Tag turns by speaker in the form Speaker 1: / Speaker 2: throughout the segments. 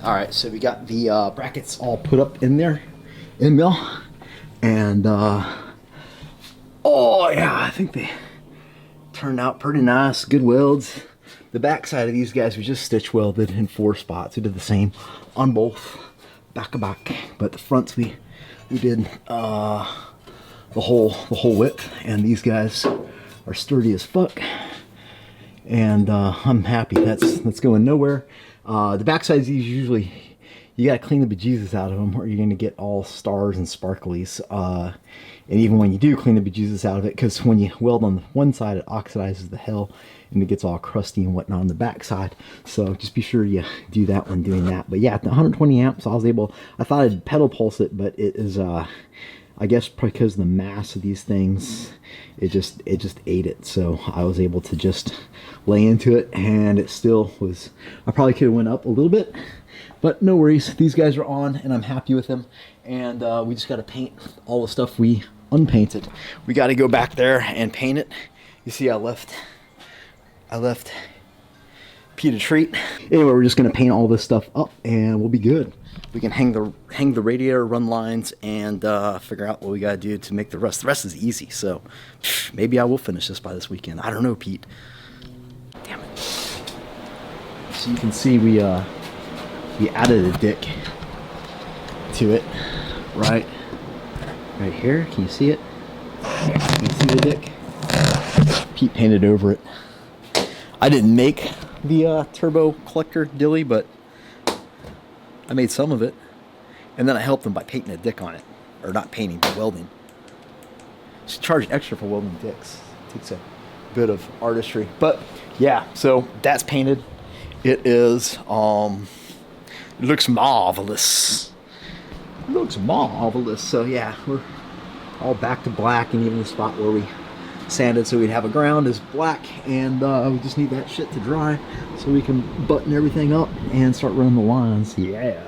Speaker 1: All right, so we got the brackets all put up in there, in mill, and oh yeah, I think they turned out pretty nice, good welds. The back side of these guys we just stitch welded in 4 spots. We did the same on both, back to back, but the fronts we did the whole width, and these guys are sturdy as fuck, and I'm happy. That's going nowhere. The back sides, these usually you gotta clean the bejesus out of them, or you're gonna get all stars and sparklies. And even when you do clean the bejesus out of it, because when you weld on the one side, it oxidizes the hell and it gets all crusty and whatnot on the back side. So just be sure you do that when doing that. But yeah, at the 120 amps, I thought I'd pedal pulse it, but it is I guess because of the mass of these things, it just ate it. So I was able to just lay into it, and it still was, I probably could have went up a little bit, but no worries. These guys are on, and I'm happy with them. And we just got to paint all the stuff we unpainted. We got to go back there and paint it. You see, I left Pete a treat. Anyway, we're just gonna paint all this stuff up, and we'll be good. We can hang the radiator, run lines, and figure out what we gotta do to make the rest. The rest is easy. So maybe I will finish this by this weekend. I don't know, Pete. Damn it. So you can see we added a dick to it, right here. Can you see it? Can you see the dick? Pete painted over it. I didn't make the turbo collector dilly, but I made some of it, and then I helped them by painting a dick on it, or not painting, but welding. Just charge extra for welding dicks. It takes a bit of artistry, but yeah. So that's painted. It is it looks marvelous. It looks marvelous. So yeah, we're all back to black, and even the spot where we sanded so we'd have a ground is black, and we just need that shit to dry so we can button everything up and start running the lines. Yeah.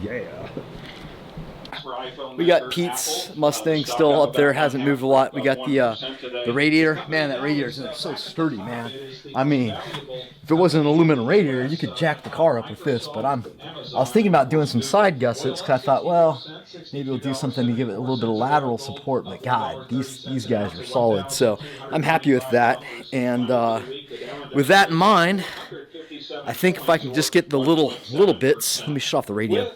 Speaker 1: Yeah. We got Pete's Mustang still up there, hasn't moved a lot. We got the radiator. Man, that radiator is so sturdy, man. I mean, if it wasn't an aluminum radiator, you could jack the car up with this. But I was thinking about doing some side gussets, because I thought, well, maybe we'll do something to give it a little bit of lateral support. But God, these guys are solid. So I'm happy with that. And with that in mind, I think if I can just get the little bits, let me shut off the radio.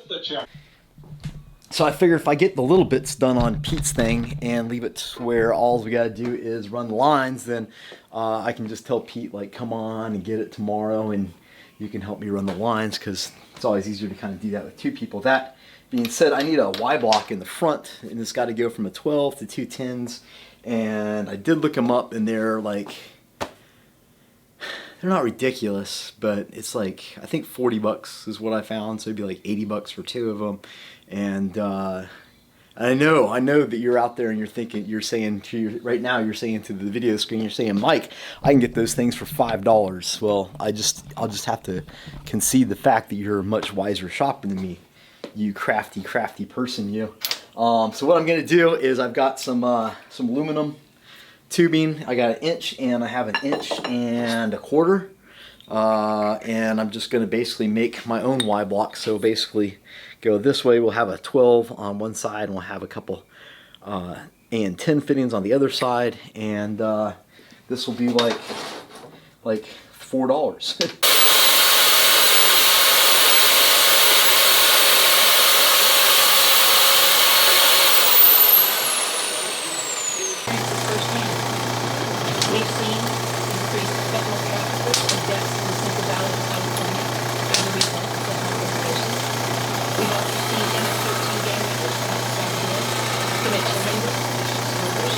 Speaker 1: So I figure if I get the little bits done on Pete's thing and leave it to where all we gotta do is run the lines, then I can just tell Pete, like, come on and get it tomorrow, and you can help me run the lines, because it's always easier to kind of do that with 2 people. That being said, I need a Y block in the front, and it's got to go from a 12 to 2 10s, and I did look them up, and they're like, they're not ridiculous, but it's like, I think 40 bucks is what I found, so it'd be like 80 bucks for 2 of them. And I know that you're out there and you're saying right now you're saying to the video screen, you're saying, Mike, I can get those things for $5. Well, I'll just have to concede the fact that you're a much wiser shopper than me, you crafty person, you. So what I'm gonna do is I've got some aluminum tubing. I got 1 inch, and I have 1 1/4 inches. And I'm just going to basically make my own Y block. So basically go this way, we'll have a 12 on one side, and we'll have a couple and 10 fittings on the other side, and this will be like $4.
Speaker 2: We've seen increased federal taxes and deaths in the Central Valley of California as a result of the health regulations. We've also seen MS-13 gang members come outside the US commit tremendous murders.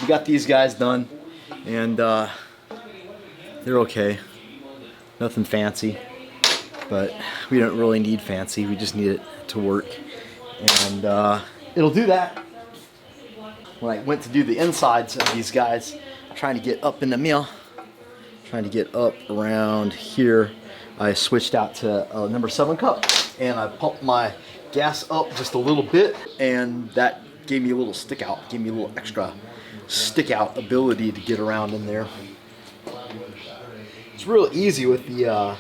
Speaker 1: We got these guys done, and they're okay. Nothing fancy, but we don't really need fancy. We just need it to work, and it'll do that. When I went to do the insides of these guys, trying to get up in the mill, trying to get up around here, I switched out to number 7 cup, and I pumped my gas up just a little bit, and that gave me a little stick out, gave me a little extra stick out ability to get around in there. It's real easy with the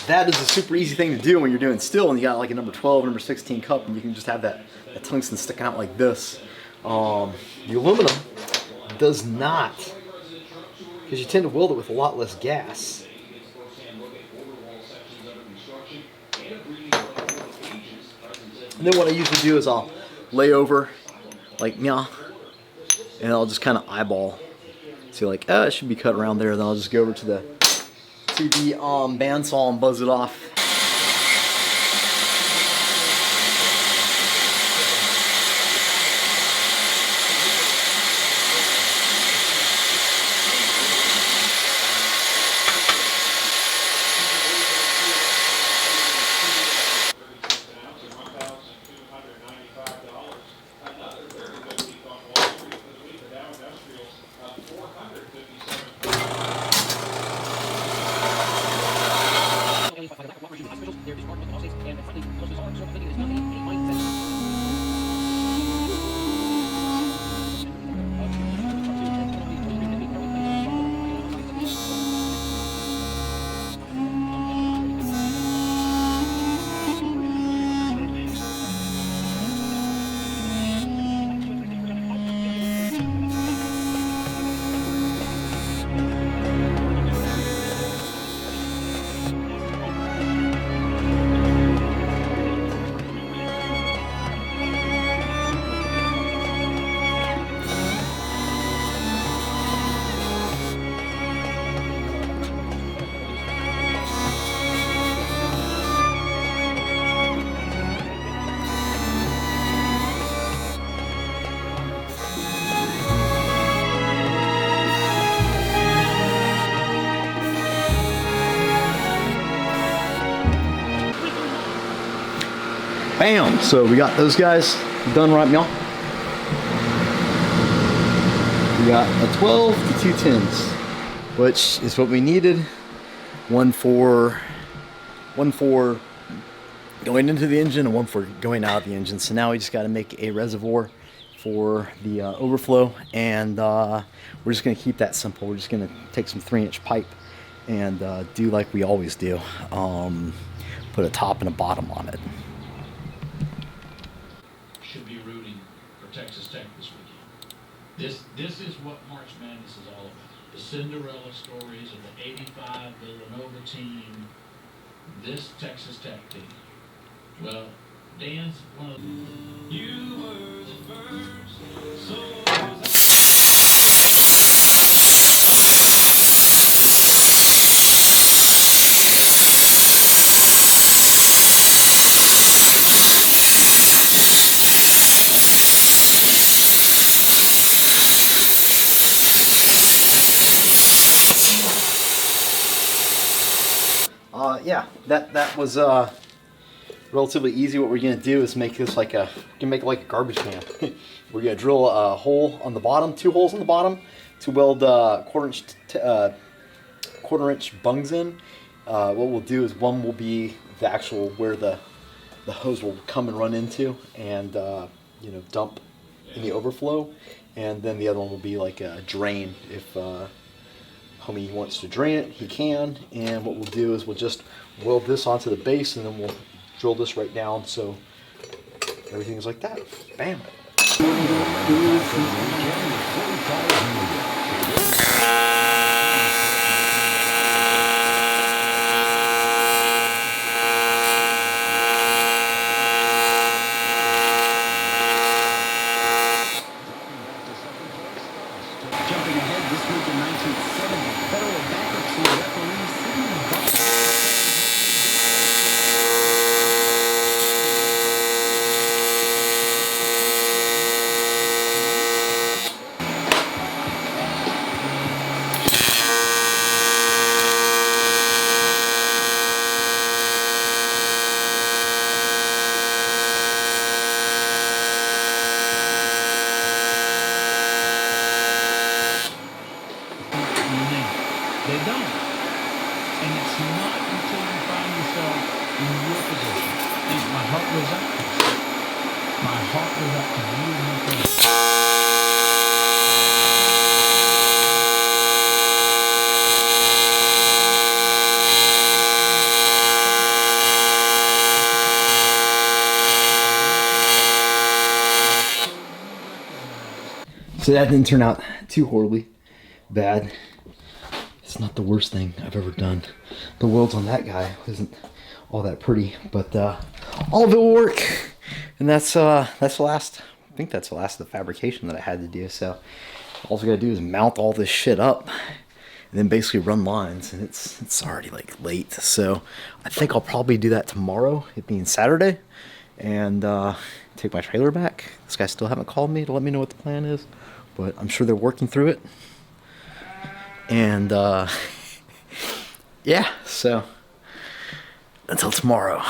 Speaker 1: that is a super easy thing to do when you're doing steel and you got like a number 12, number 16 cup, and you can just have that tungsten sticking out like this. The aluminum does not, because you tend to weld it with a lot less gas. And then what I usually do is I'll lay over like yeah, and I'll just kind of eyeball, see like it should be cut around there. Then I'll just go over to the bandsaw and buzz it off. Bam! So we got those guys done right now. We got a 12 to 2 10s, which is what we needed. One for going into the engine and one for going out of the engine. So now we just got to make a reservoir for the overflow, and we're just going to keep that simple. We're just going to take some 3-inch pipe and do like we always do. Put a top and a bottom on it.
Speaker 3: Should be rooting for Texas Tech this weekend. This is what March Madness is all about. The Cinderella stories of the '85 Villanova team. This Texas Tech team. Well, Dan's one of the... You were the first, so was I.
Speaker 1: Yeah, that was relatively easy. What we're gonna do is make this like a garbage can. We're gonna drill a hole on the bottom, 2 holes on the bottom, to weld 1/4 inch 1/4 inch bungs in. What we'll do is one will be the actual where the hose will come and run into and you know, dump any overflow, and then the other one will be like a drain. If homie wants to drain it, he can. And what we'll do is we'll just weld this onto the base, and then we'll drill this right down so everything is like that. Bam.
Speaker 4: Jumping ahead this week in 1970, federal bankruptcy referee Sidney
Speaker 3: They don't. And it's not until you find yourself in your position. And my heart goes out to you. My heart goes out to you and your family.
Speaker 1: So that didn't turn out too horribly bad. It's not the worst thing I've ever done. The welds on that guy isn't all that pretty, but all of it will work. And that's the last. I think that's the last of the fabrication that I had to do. So all we gotta do is mount all this shit up, and then basically run lines. And it's already like late, so I think I'll probably do that tomorrow, it being Saturday, and take my trailer back. This guy still haven't called me to let me know what the plan is, but I'm sure they're working through it. And yeah, so until tomorrow.